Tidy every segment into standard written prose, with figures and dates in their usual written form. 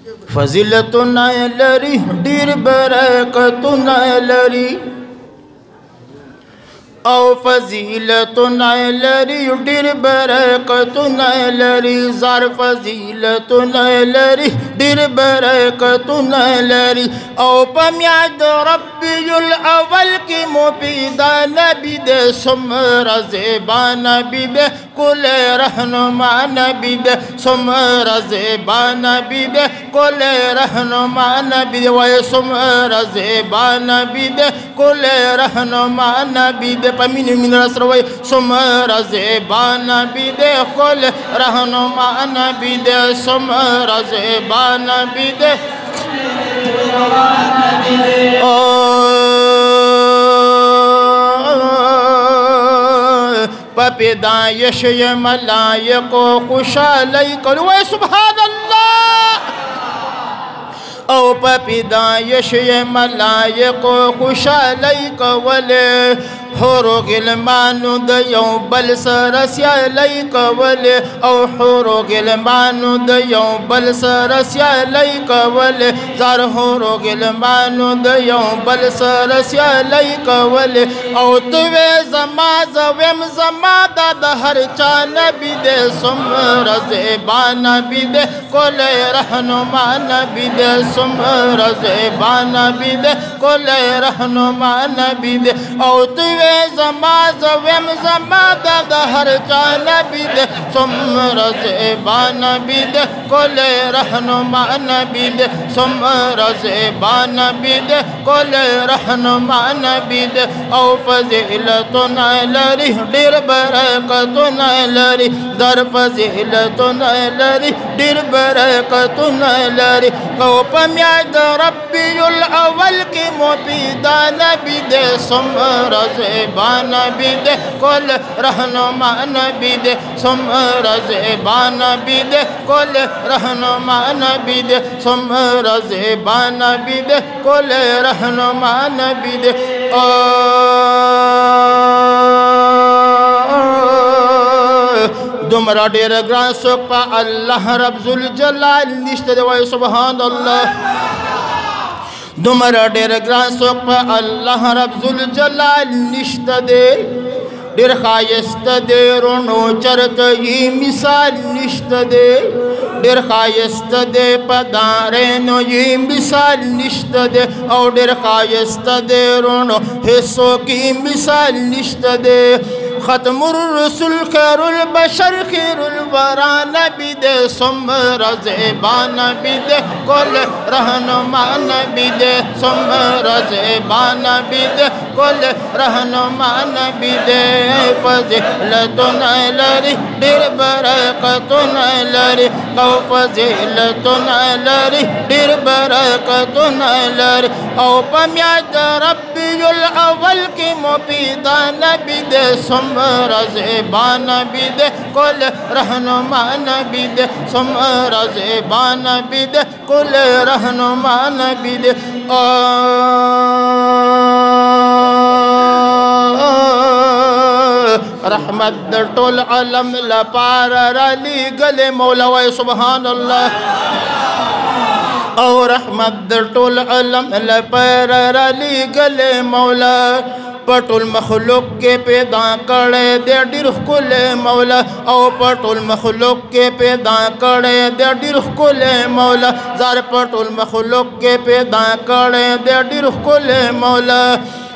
फजीलतुना लरी डीर बरकतुना लरी औ फजीलतुना लरी डीर बरकतुना लरी ज़ार फजीलतुना लरी डीर बरकतुना लरी औ पम्याद रब्बियुल अव्वल की मुबीदा नबी दे सुमरा ज़ेबा नबी दे कुल रहनुमा नबी दे सुमरा ज़ेबा नबी दे कुल रहनुमा नबी दे वह सुमरा ज़ेबा नबी दे कुल रहनुमा नबी दे पमीन मिन रसरवै सुमरा ज़ेबा नबी दे कुल रहनुमा नबी दे सुमरा ज़ेबा नबी दे पपिदायश मलायको खुशालई करो सुभान अल्लाह औ पपिदायश मलायको खुशालई कवले होरो गिलमानु दयो बल सरस्या लई कवले औ होरो गिलमानु दयो बल सरस्या लई कवले ज़ार होरो गिलमानु दयो बल सरस्या लई कवले औ तुवे ज़मा ज़वेम ज़मा दाद हर चा नबी दे सुमरा ज़ेबा नबी दे कोले रहनुमा नबी दे सुमरा ज़ेबा नबी दे कोले रहनुमा नबी दे औ तुवे ज़मा ज़वेम ज़मा दाद हर चा नबी दे सुमरा ज़ेबा नबी दे कोले रहनुमा नबी दे सुमरा ज़ेबा नबी दे कोले रहनुमा नबी दे औ फज़ीलतुना लरी डीर बरकतुना लरी दर फज़ीलतुना लरी डीर बरकतुना लरी औ पम्याद रब्बियुल अव्वल की मुबीदा नबी दे सुमरा ज़ेबा नबी दे कुल रहनुमा नबी दे सुमरा ज़ेबा नबी दे कुल रहनुमा नबी दे सुमरा ज़ेबा नबी दे कुल रहनुमा नबी दे दुमरा डेर ग्रां सोपा अल्लाह रब्जुल जलाल निश्ते दे सुभान अल्लाह दुमरा डेर ग्रां सोपा अल्लाह रब्जुल जलाल निश्ते दे डेर खायस्त दे रोनो चरत ही मिसाल निश्ते दे डेर खायस्त दे पदारे नो ये मिसाल निश्ते दे और डेर खायस्त दे रोनो हिस्सों की मिसाल निश्ते दे ख़त्मुर रसूल खैरुल बशर खैरुल वरा नबी दे सुमरा ज़ेबा नबी दे कुल रहनुमा नबी दे सुमरा ज़ेबा नबी दे कुल रहनुमा नबी दे फज़ीलतुना लरी डीर बरकतुना लरी औ फज़ीलतुना लरी डीर बरकतुना लरी औ पम्याद रब्बियुल अव्वल की मुबीदा नबी दे सुमरा ज़ेबा नबी दे कुल रहनुमा नबी दे सुमरा ज़ेबा नबी दे कुल रहनुमा नबी दे रहमत टोल अलम लपार अली गले मौला व सुभान अल्लाह और रहमत टोल अलम लपार अली गले मौला पटुल मखलूक के पैदा करे दे डिरख कुले मौला औ पटुल मखलूक के पैदा करे दे डिरख कुले मौला ज़ार पटुल मखलूक के पैदा करे दे डिरख कुले मौला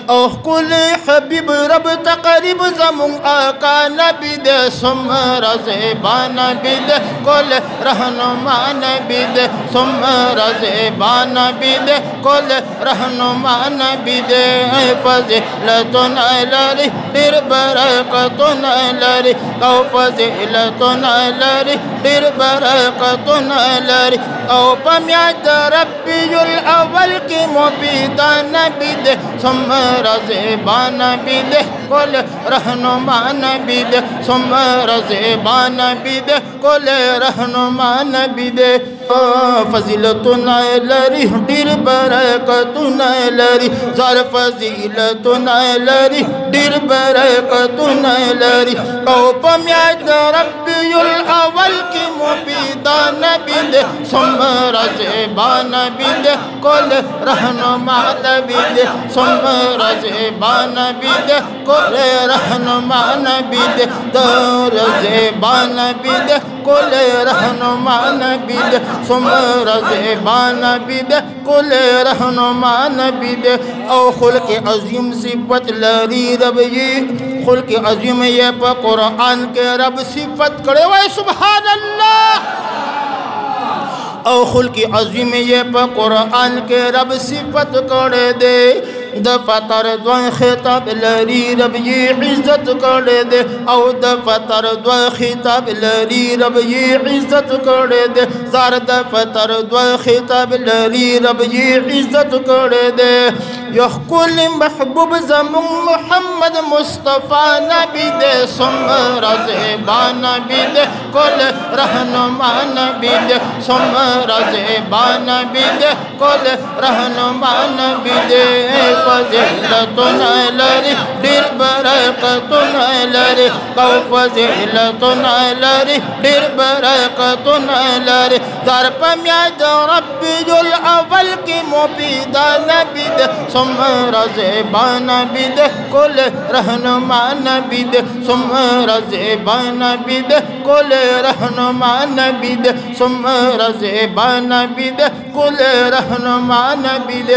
औ कुले हबीब रब तकरीब ज़मुन आका नबी दे सुमरा ज़ेबा नबी दे कुल रहनुमा नबी दे सुमरा ज़ेबा नबी दे कुल रहनुमा नबी दे फज़ीलतुना लरी डीर बरकतुना लरी औ फज़ीलतुना लरी डीर बरकतुना लरी औ पम्याद रब्बियुल अव्वल की मुबीदा नबी दे सुमरा ज़ेबा नबी दे कुल रहनुमा नबी दे सुमरा ज़ेबा नबी दे कुल रहनुमा नबी दे फज़ीलतुना लरी डीर बरकतुना लरी ज़ार फज़ीलतुना लरी डीर बरकतुना लरी औ पम्याद रब्बियुल अव्वल की मुबीदा नबी दे सुमरा ज़ेबा नबी दे कुल रहनुमा नबी दे सुमरा ज़ेबा नबी दे कुल रहनुमा नबी दे दर ज़ेबा नबी दे कुल रहनुमा नबी दे सुमरा ज़ेबा नबी दे कुल रहनुमा नबी दे औ खुल्क़ अज़ीम सिफ़त लरी रब ये खुल्क़ अज़ीम ये पर कुरान के रब सिफ़त करे वही सुभान अल्लाह औ खुल्क़ अज़ीम ये पर कुरान के रब सिफ़त करे दे दफ़तर द्व खिताब लरी रब ये इज़्ज़त करे दे औ दफ़तर द्व खिताब लरी रब ये इज़्ज़त करे दे ज़ार दफ़तर द्व खिताब लरी रब ये इज़्ज़त करे दे यकुल महबूब ज़मून मोहम्मद मुस्तफ़ा नबी दे सुमरा ज़ेबा नबी दे कुल रहनुमा नबी दे सुमरा ज़ेबा नबी दे कुल रहनुमा नबी दे फज़ीलतुन लरी दिर बरकतुन लरी कौ फज़ीलतुन लरी दिर बरकतुन लरी दर पम्याद रब्बियुल अव्वल की मुबीदा नबी दे सुमरा ज़ेबा नबी दे कुल रहनुमा नबी दे सुमरा ज़ेबा नबी दे कुल रहनुमा नबी दे सुमरा ज़ेबा नबी दे कुल रहनुमा नबी दे।